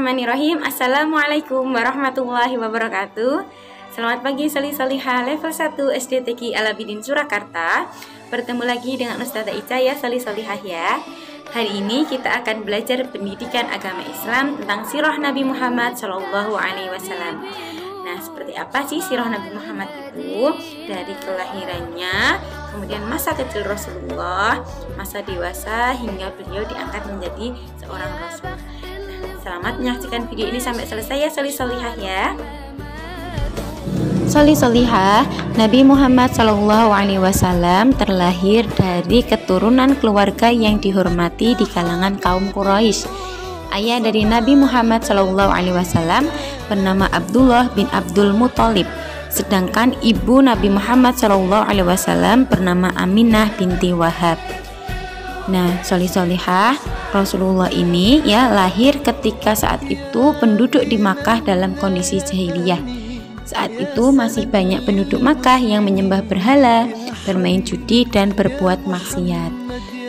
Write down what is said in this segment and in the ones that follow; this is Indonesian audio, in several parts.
Bismillahirrahmanirrahim. Assalamualaikum warahmatullahi wabarakatuh. Selamat pagi Soli-Solihah level 1 SD TK Alabidin Surakarta. Bertemu lagi dengan Ustazah Ica ya Soli-Solihah ya. Hari ini kita akan belajar pendidikan agama Islam tentang sirah Nabi Muhammad SAW. Nah, seperti apa sih sirah Nabi Muhammad itu? Dari kelahirannya, kemudian masa kecil Rasulullah, masa dewasa, hingga beliau diangkat menjadi seorang Rasul. Selamat menyaksikan video ini sampai selesai ya Soli-Solihah ya. Soli-Solihah, Nabi Muhammad SAW terlahir dari keturunan keluarga yang dihormati di kalangan kaum Quraisy. Ayah dari Nabi Muhammad SAW bernama Abdullah bin Abdul Muthalib, sedangkan ibu Nabi Muhammad SAW bernama Aminah binti Wahab. Nah, Soli-Solihah, Rasulullah ini ya lahir ketika saat itu penduduk di Makkah dalam kondisi jahiliyah. Saat itu masih banyak penduduk Makkah yang menyembah berhala, bermain judi dan berbuat maksiat.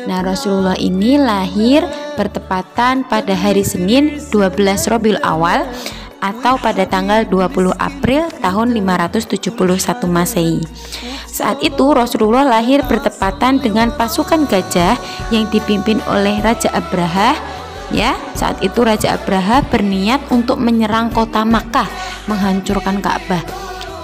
Nah, Rasulullah ini lahir bertepatan pada hari Senin 12 Rabiul Awal atau pada tanggal 20 April tahun 571 Masehi. Saat itu Rasulullah lahir bertepatan dengan pasukan gajah yang dipimpin oleh Raja Abraha. Ya, saat itu Raja Abraha berniat untuk menyerang kota Makkah, menghancurkan Ka'bah.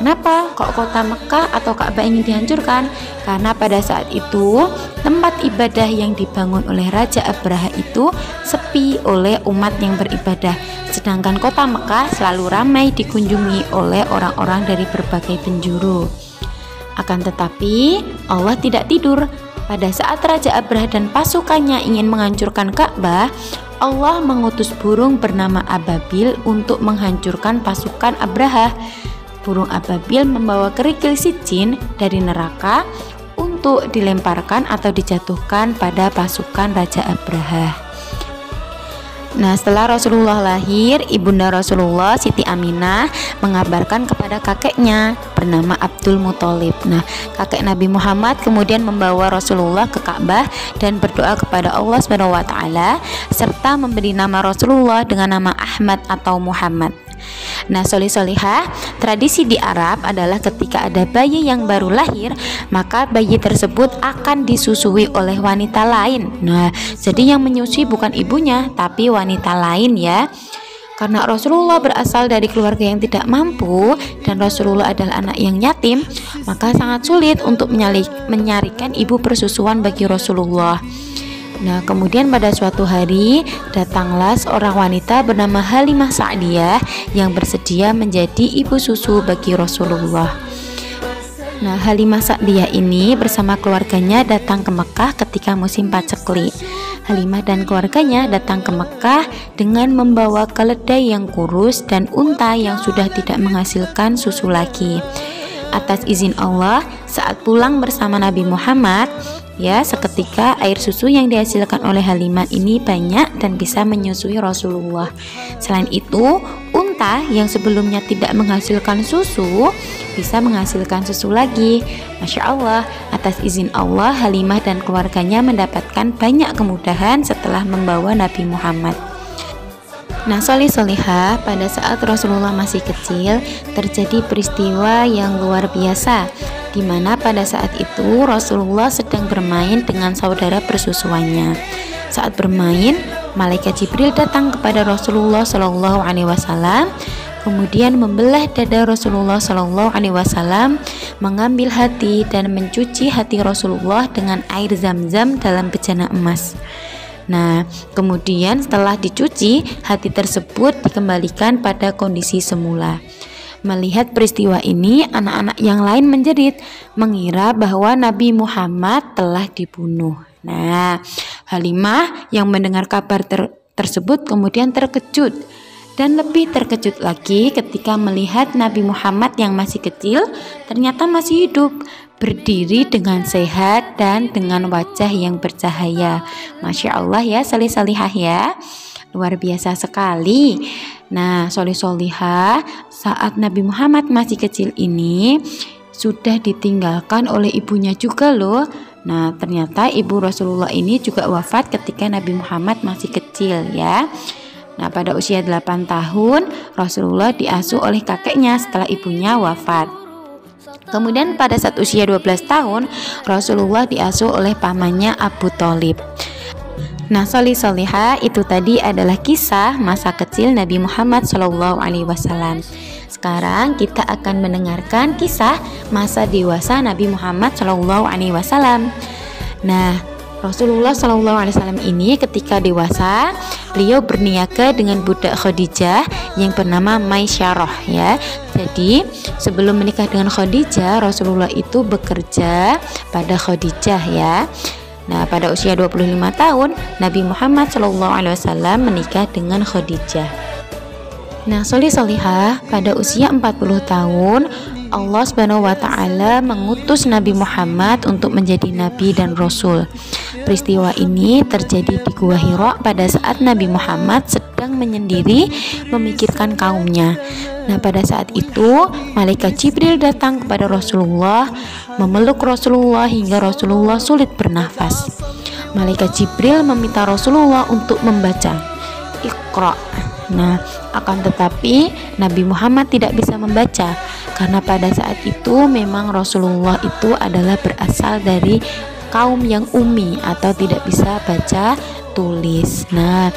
Kenapa kok kota Makkah atau Ka'bah ingin dihancurkan? Karena pada saat itu tempat ibadah yang dibangun oleh Raja Abraha itu sepi oleh umat yang beribadah, sedangkan kota Makkah selalu ramai dikunjungi oleh orang-orang dari berbagai penjuru. Akan tetapi Allah tidak tidur. Pada saat Raja Abraha dan pasukannya ingin menghancurkan Ka'bah, Allah mengutus burung bernama Ababil untuk menghancurkan pasukan Abraha. Burung Ababil membawa kerikil sitjin dari neraka untuk dilemparkan atau dijatuhkan pada pasukan Raja Abraha. Nah, setelah Rasulullah lahir, ibunda Rasulullah Siti Aminah mengabarkan kepada kakeknya bernama Abdul Muthalib. Nah, kakek Nabi Muhammad kemudian membawa Rasulullah ke Ka'bah dan berdoa kepada Allah SWT serta memberi nama Rasulullah dengan nama Ahmad atau Muhammad. Nah, Soli-Solihah, tradisi di Arab adalah ketika ada bayi yang baru lahir, maka bayi tersebut akan disusui oleh wanita lain. Nah, jadi yang menyusui bukan ibunya, tapi wanita lain ya. Karena Rasulullah berasal dari keluarga yang tidak mampu dan Rasulullah adalah anak yang yatim, maka sangat sulit untuk menyarikan ibu persusuan bagi Rasulullah. Nah, kemudian pada suatu hari datanglah seorang wanita bernama Halimah Sa'diyah yang bersedia menjadi ibu susu bagi Rasulullah. Nah, Halimah Sa'diyah ini bersama keluarganya datang ke Mekah ketika musim paceklik. Halimah dan keluarganya datang ke Mekah dengan membawa keledai yang kurus dan unta yang sudah tidak menghasilkan susu lagi. Atas izin Allah, saat pulang bersama Nabi Muhammad, ya, seketika air susu yang dihasilkan oleh Halimah ini banyak dan bisa menyusui Rasulullah. Selain itu, unta yang sebelumnya tidak menghasilkan susu bisa menghasilkan susu lagi. Masya Allah, atas izin Allah, Halimah dan keluarganya mendapatkan banyak kemudahan setelah membawa Nabi Muhammad. Nah, Soli-Solihah, pada saat Rasulullah masih kecil terjadi peristiwa yang luar biasa, di mana pada saat itu Rasulullah sedang bermain dengan saudara persusuannya. Saat bermain, malaikat Jibril datang kepada Rasulullah SAW, kemudian membelah dada Rasulullah SAW, mengambil hati dan mencuci hati Rasulullah dengan air Zam-Zam dalam bejana emas. Nah, kemudian setelah dicuci, hati tersebut dikembalikan pada kondisi semula. Melihat peristiwa ini, anak-anak yang lain menjerit, mengira bahwa Nabi Muhammad telah dibunuh. Nah, Halimah yang mendengar kabar tersebut kemudian terkejut. Dan lebih terkejut lagi ketika melihat Nabi Muhammad yang masih kecil ternyata masih hidup, berdiri dengan sehat dan dengan wajah yang bercahaya. Masya Allah ya Soli-Solihah ya, luar biasa sekali. Nah, Soli-Solihah, saat Nabi Muhammad masih kecil ini sudah ditinggalkan oleh ibunya juga loh. Nah, ternyata ibu Rasulullah ini juga wafat ketika Nabi Muhammad masih kecil ya. Nah, pada usia 8 tahun Rasulullah diasuh oleh kakeknya setelah ibunya wafat. Kemudian pada saat usia 12 tahun Rasulullah diasuh oleh pamannya Abu Thalib. Nah, solihah itu tadi adalah kisah masa kecil Nabi Muhammad SAW. Sekarang kita akan mendengarkan kisah masa dewasa Nabi Muhammad SAW. Nah, Rasulullah SAW ini ketika dewasa, beliau berniaga dengan budak Khadijah yang bernama Maisyarah ya. Jadi sebelum menikah dengan Khadijah, Rasulullah itu bekerja pada Khadijah ya. Nah, pada usia 25 tahun Nabi Muhammad SAW menikah dengan Khadijah. Nah, solihah, pada usia 40 tahun Allah Subhanahu wa taala mengutus Nabi Muhammad untuk menjadi nabi dan rasul. Peristiwa ini terjadi di Gua Hira pada saat Nabi Muhammad sedang menyendiri memikirkan kaumnya. Nah, pada saat itu malaikat Jibril datang kepada Rasulullah, memeluk Rasulullah hingga Rasulullah sulit bernafas. Malaikat Jibril meminta Rasulullah untuk membaca Iqra. Nah, akan tetapi Nabi Muhammad tidak bisa membaca karena pada saat itu memang Rasulullah itu adalah berasal dari kaum yang ummi atau tidak bisa baca tulis. Nah,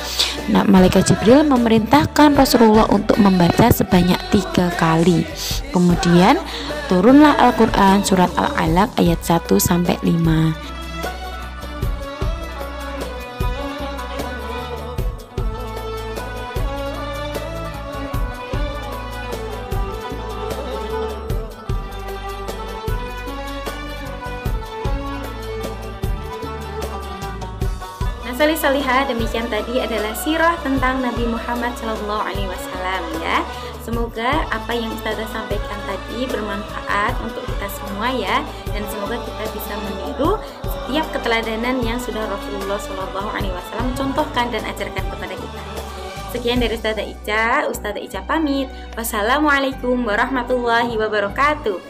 malaikat Jibril memerintahkan Rasulullah untuk membaca sebanyak 3 kali. Kemudian turunlah Al-Quran surat Al-Alaq ayat 1-5. Solihah, demikian tadi adalah sirah tentang Nabi Muhammad SAW ya. Semoga apa yang Ustazah sampaikan tadi bermanfaat untuk kita semua ya, dan semoga kita bisa meniru setiap keteladanan yang sudah Rasulullah SAW contohkan dan ajarkan kepada kita. Sekian dari Ustazah Ica pamit. Wassalamualaikum warahmatullahi wabarakatuh.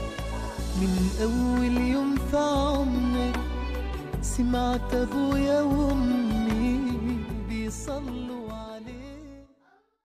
سمعت أبويا وأمي بيصلوا